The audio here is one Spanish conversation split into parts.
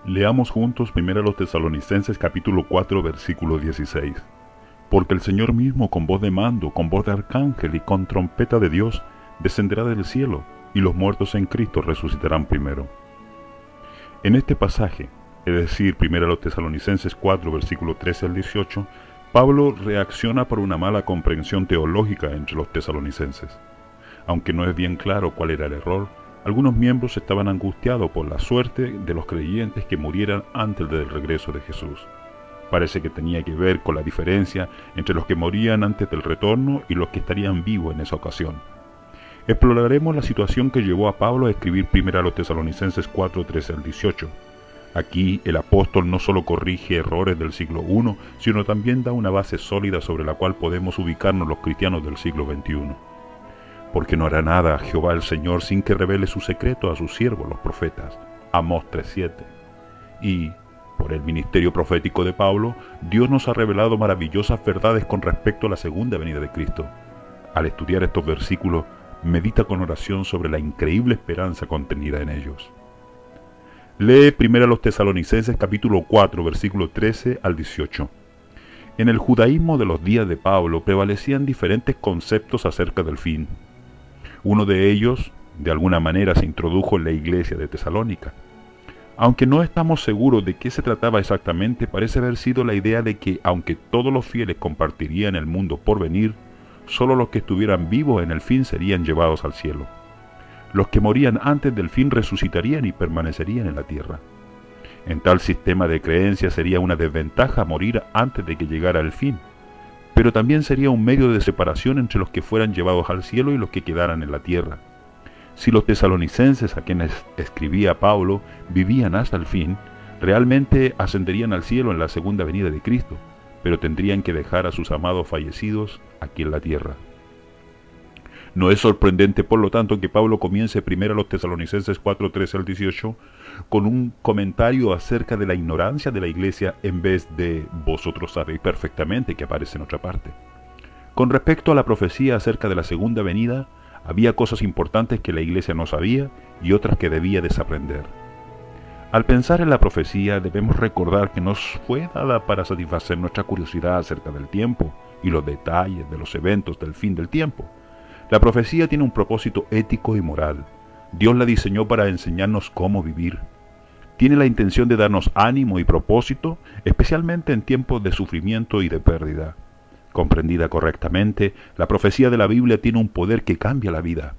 Leamos juntos primero a los Tesalonicenses capítulo 4 versículo 16. Porque el Señor mismo con voz de mando, con voz de arcángel y con trompeta de Dios, descenderá del cielo, y los muertos en Cristo resucitarán primero. En este pasaje, es decir, primero a los Tesalonicenses 4 versículo 13 al 18, Pablo reacciona por una mala comprensión teológica entre los tesalonicenses. Aunque no es bien claro cuál era el error, algunos miembros estaban angustiados por la suerte de los creyentes que murieran antes del regreso de Jesús. Parece que tenía que ver con la diferencia entre los que morían antes del retorno y los que estarían vivos en esa ocasión. Exploraremos la situación que llevó a Pablo a escribir primero a los Tesalonicenses 4, 13 al 18. Aquí el apóstol no solo corrige errores del siglo I, sino también da una base sólida sobre la cual podemos ubicarnos los cristianos del siglo XXI. Porque no hará nada Jehová el Señor sin que revele su secreto a sus siervos los profetas. Amós 3:7. Y, por el ministerio profético de Pablo, Dios nos ha revelado maravillosas verdades con respecto a la segunda venida de Cristo. Al estudiar estos versículos, medita con oración sobre la increíble esperanza contenida en ellos. Lee primero a los Tesalonicenses capítulo 4, versículo 13 al 18. En el judaísmo de los días de Pablo prevalecían diferentes conceptos acerca del fin. Uno de ellos, de alguna manera, se introdujo en la iglesia de Tesalónica. Aunque no estamos seguros de qué se trataba exactamente, parece haber sido la idea de que, aunque todos los fieles compartirían el mundo por venir, solo los que estuvieran vivos en el fin serían llevados al cielo. Los que morían antes del fin resucitarían y permanecerían en la tierra. En tal sistema de creencias sería una desventaja morir antes de que llegara el fin, pero también sería un medio de separación entre los que fueran llevados al cielo y los que quedaran en la tierra. Si los tesalonicenses a quienes escribía Pablo vivían hasta el fin, realmente ascenderían al cielo en la segunda venida de Cristo, pero tendrían que dejar a sus amados fallecidos aquí en la tierra. No es sorprendente, por lo tanto, que Pablo comience primero a los Tesalonicenses 4, 13 al 18 con un comentario acerca de la ignorancia de la iglesia en vez de vosotros sabéis perfectamente, que aparece en otra parte. Con respecto a la profecía acerca de la segunda venida, había cosas importantes que la iglesia no sabía y otras que debía desaprender. Al pensar en la profecía debemos recordar que nos fue dada para satisfacer nuestra curiosidad acerca del tiempo y los detalles de los eventos del fin del tiempo. La profecía tiene un propósito ético y moral. Dios la diseñó para enseñarnos cómo vivir. Tiene la intención de darnos ánimo y propósito, especialmente en tiempos de sufrimiento y de pérdida. Comprendida correctamente, la profecía de la Biblia tiene un poder que cambia la vida.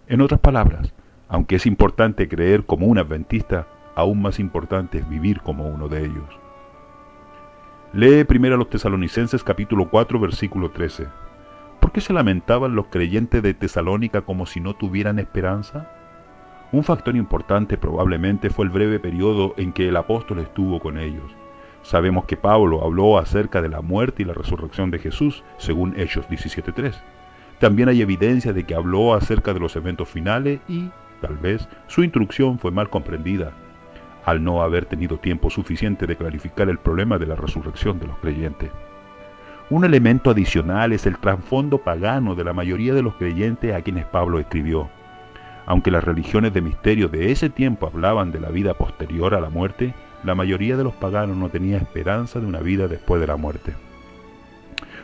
En otras palabras, aunque es importante creer como un adventista, aún más importante es vivir como uno de ellos. Lee primero a los Tesalonicenses capítulo 4 versículo 13. ¿Por qué se lamentaban los creyentes de Tesalónica como si no tuvieran esperanza? Un factor importante probablemente fue el breve periodo en que el apóstol estuvo con ellos. Sabemos que Pablo habló acerca de la muerte y la resurrección de Jesús, según Hechos 17:3. También hay evidencia de que habló acerca de los eventos finales y, tal vez, su instrucción fue mal comprendida, al no haber tenido tiempo suficiente de clarificar el problema de la resurrección de los creyentes. Un elemento adicional es el trasfondo pagano de la mayoría de los creyentes a quienes Pablo escribió. Aunque las religiones de misterio de ese tiempo hablaban de la vida posterior a la muerte, la mayoría de los paganos no tenía esperanza de una vida después de la muerte.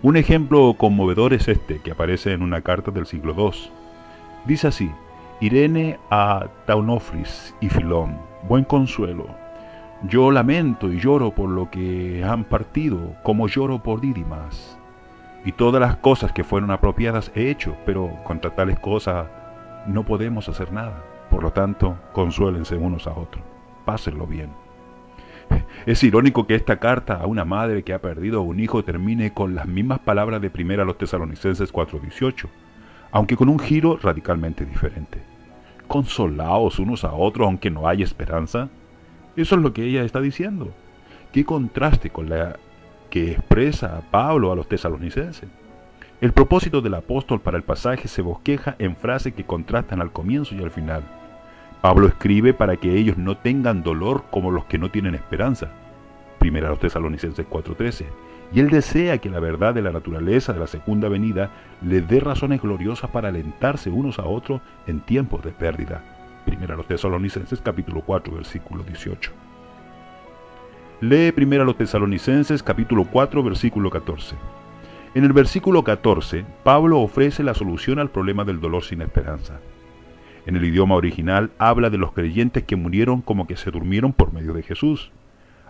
Un ejemplo conmovedor es este, que aparece en una carta del siglo II. Dice así: Irene a Taunofris y Filón, buen consuelo. Yo lamento y lloro por lo que han partido, como lloro por Dídimas. Y todas las cosas que fueron apropiadas he hecho, pero contra tales cosas no podemos hacer nada. Por lo tanto, consuélense unos a otros. Pásenlo bien. Es irónico que esta carta a una madre que ha perdido a un hijo termine con las mismas palabras de primera a los Tesalonicenses 4:18, aunque con un giro radicalmente diferente. Consolaos unos a otros aunque no haya esperanza. Eso es lo que ella está diciendo. Qué contraste con la que expresa Pablo a los tesalonicenses. El propósito del apóstol para el pasaje se bosqueja en frases que contrastan al comienzo y al final. Pablo escribe para que ellos no tengan dolor como los que no tienen esperanza. Primera a los Tesalonicenses 4:13. Y él desea que la verdad de la naturaleza de la segunda venida les dé razones gloriosas para alentarse unos a otros en tiempos de pérdida. Primera a los Tesalonicenses capítulo 4 versículo 18. Lee primero a los Tesalonicenses capítulo 4 versículo 14. En el versículo 14, Pablo ofrece la solución al problema del dolor sin esperanza. En el idioma original habla de los creyentes que murieron como que se durmieron por medio de Jesús.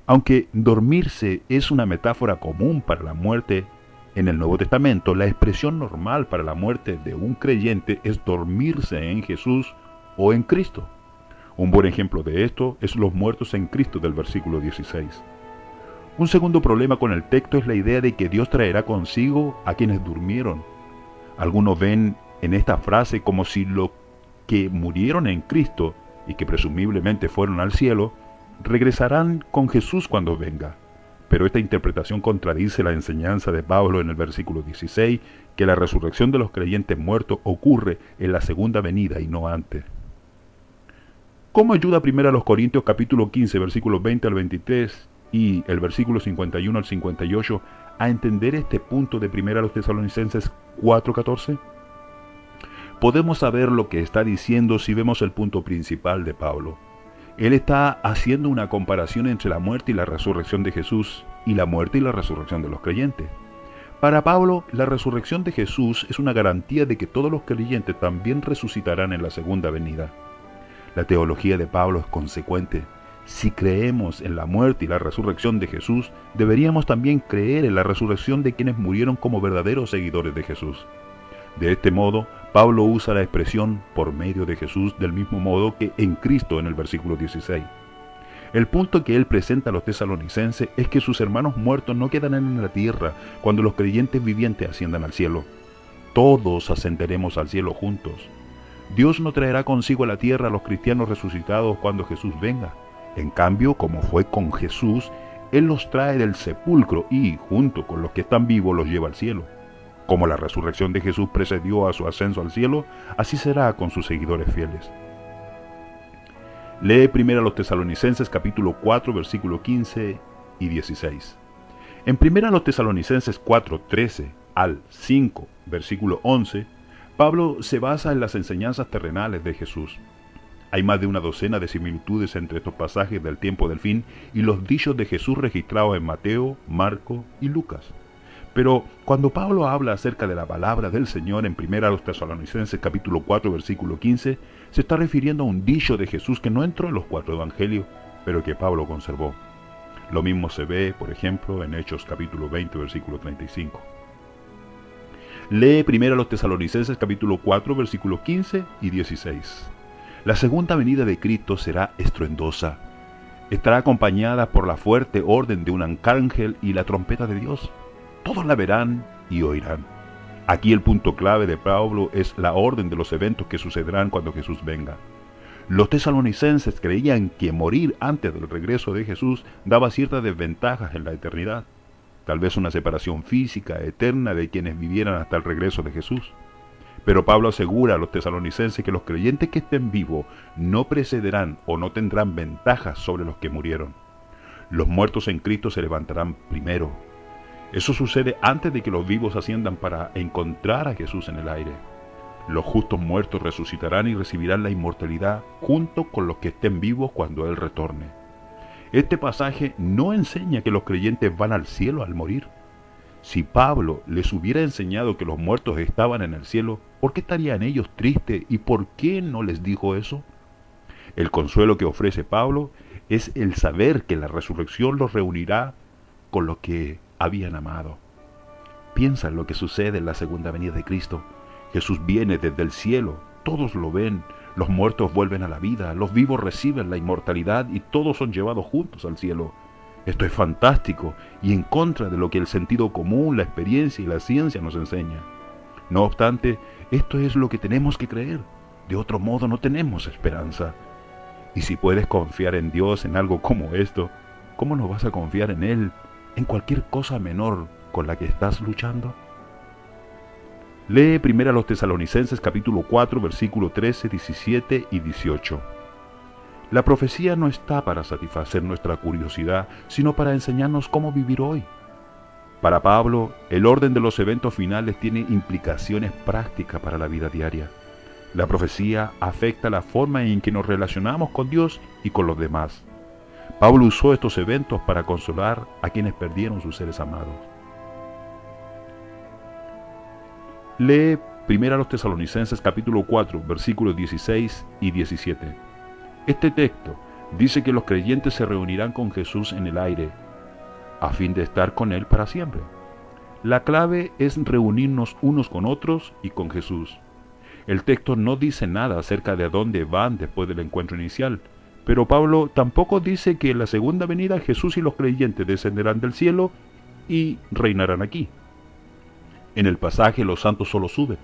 Aunque dormirse es una metáfora común para la muerte, en el Nuevo Testamento la expresión normal para la muerte de un creyente es dormirse en Jesús o en Cristo. Un buen ejemplo de esto es los muertos en Cristo del versículo 16. Un segundo problema con el texto es la idea de que Dios traerá consigo a quienes durmieron. Algunos ven en esta frase como si los que murieron en Cristo y que presumiblemente fueron al cielo, regresarán con Jesús cuando venga. Pero esta interpretación contradice la enseñanza de Pablo en el versículo 16, que la resurrección de los creyentes muertos ocurre en la segunda venida y no antes. ¿Cómo ayuda primero a los Corintios capítulo 15, versículos 20 al 23 y el versículo 51 al 58 a entender este punto de primero a los Tesalonicenses 4:14? Podemos saber lo que está diciendo si vemos el punto principal de Pablo. Él está haciendo una comparación entre la muerte y la resurrección de Jesús y la muerte y la resurrección de los creyentes. Para Pablo, la resurrección de Jesús es una garantía de que todos los creyentes también resucitarán en la segunda venida. La teología de Pablo es consecuente. Si creemos en la muerte y la resurrección de Jesús, deberíamos también creer en la resurrección de quienes murieron como verdaderos seguidores de Jesús. De este modo, Pablo usa la expresión por medio de Jesús del mismo modo que en Cristo en el versículo 16. El punto que él presenta a los tesalonicenses es que sus hermanos muertos no quedarán en la tierra cuando los creyentes vivientes asciendan al cielo. Todos ascenderemos al cielo juntos. Dios no traerá consigo a la tierra a los cristianos resucitados cuando Jesús venga. En cambio, como fue con Jesús, Él los trae del sepulcro y, junto con los que están vivos, los lleva al cielo. Como la resurrección de Jesús precedió a su ascenso al cielo, así será con sus seguidores fieles. Lee primero a los Tesalonicenses capítulo 4, versículo 15 y 16. En primero a los Tesalonicenses 4, 13 al 5, versículo 11, Pablo se basa en las enseñanzas terrenales de Jesús. Hay más de una docena de similitudes entre estos pasajes del tiempo del fin y los dichos de Jesús registrados en Mateo, Marco y Lucas. Pero cuando Pablo habla acerca de la palabra del Señor en primera a los Tesalonicenses capítulo 4 versículo 15, se está refiriendo a un dicho de Jesús que no entró en los 4 evangelios, pero que Pablo conservó. Lo mismo se ve, por ejemplo, en Hechos capítulo 20 versículo 35. Lee primero a los Tesalonicenses capítulo 4 versículos 15 y 16. La segunda venida de Cristo será estruendosa. Estará acompañada por la fuerte orden de un arcángel y la trompeta de Dios. Todos la verán y oirán. Aquí el punto clave de Pablo es la orden de los eventos que sucederán cuando Jesús venga. Los tesalonicenses creían que morir antes del regreso de Jesús daba ciertas desventajas en la eternidad. Tal vez una separación física eterna de quienes vivieran hasta el regreso de Jesús. Pero Pablo asegura a los tesalonicenses que los creyentes que estén vivos no precederán o no tendrán ventajas sobre los que murieron. Los muertos en Cristo se levantarán primero. Eso sucede antes de que los vivos asciendan para encontrar a Jesús en el aire. Los justos muertos resucitarán y recibirán la inmortalidad junto con los que estén vivos cuando Él retorne. Este pasaje no enseña que los creyentes van al cielo al morir. Si Pablo les hubiera enseñado que los muertos estaban en el cielo, ¿por qué estarían ellos tristes y por qué no les dijo eso? El consuelo que ofrece Pablo es el saber que la resurrección los reunirá con los que habían amado. Piensa en lo que sucede en la segunda venida de Cristo. Jesús viene desde el cielo, todos lo ven, los muertos vuelven a la vida, los vivos reciben la inmortalidad y todos son llevados juntos al cielo. Esto es fantástico y en contra de lo que el sentido común, la experiencia y la ciencia nos enseña. No obstante, esto es lo que tenemos que creer. De otro modo no tenemos esperanza. Y si puedes confiar en Dios en algo como esto, ¿cómo no vas a confiar en Él en cualquier cosa menor con la que estás luchando? Lee primero a los Tesalonicenses capítulo 4 versículo 13, 17 y 18. La profecía no está para satisfacer nuestra curiosidad, sino para enseñarnos cómo vivir hoy. Para Pablo, el orden de los eventos finales tiene implicaciones prácticas para la vida diaria. La profecía afecta la forma en que nos relacionamos con Dios y con los demás. Pablo usó estos eventos para consolar a quienes perdieron sus seres amados. Lee 1 Tesalonicenses capítulo 4, versículos 16 y 17. Este texto dice que los creyentes se reunirán con Jesús en el aire, a fin de estar con Él para siempre. La clave es reunirnos unos con otros y con Jesús. El texto no dice nada acerca de a dónde van después del encuentro inicial, pero Pablo tampoco dice que en la segunda venida Jesús y los creyentes descenderán del cielo y reinarán aquí. En el pasaje los santos solo suben.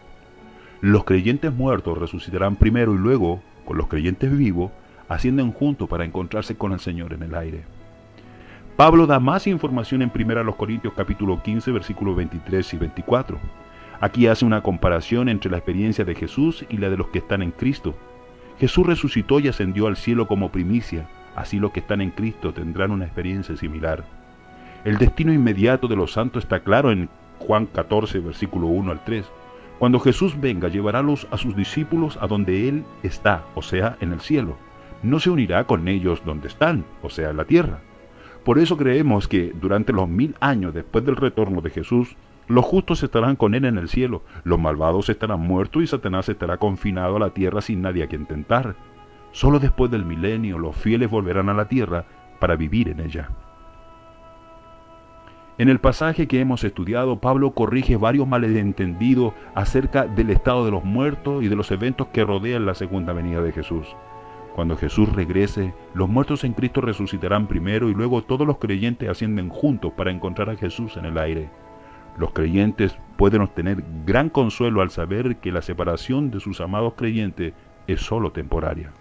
Los creyentes muertos resucitarán primero y luego, con los creyentes vivos, ascienden juntos para encontrarse con el Señor en el aire. Pablo da más información en 1 Corintios capítulo 15, versículos 23 y 24. Aquí hace una comparación entre la experiencia de Jesús y la de los que están en Cristo. Jesús resucitó y ascendió al cielo como primicia, así los que están en Cristo tendrán una experiencia similar. El destino inmediato de los santos está claro en Juan 14, versículo 1 al 3. Cuando Jesús venga, llevará a sus discípulos a donde Él está, o sea, en el cielo. No se unirá con ellos donde están, o sea, en la tierra. Por eso creemos que durante los 1000 años después del retorno de Jesús, los justos estarán con Él en el cielo, los malvados estarán muertos y Satanás estará confinado a la tierra sin nadie a quien tentar. Solo después del milenio los fieles volverán a la tierra para vivir en ella. En el pasaje que hemos estudiado, Pablo corrige varios malentendidos acerca del estado de los muertos y de los eventos que rodean la segunda venida de Jesús. Cuando Jesús regrese, los muertos en Cristo resucitarán primero y luego todos los creyentes ascienden juntos para encontrar a Jesús en el aire. Los creyentes pueden obtener gran consuelo al saber que la separación de sus amados creyentes es solo temporaria.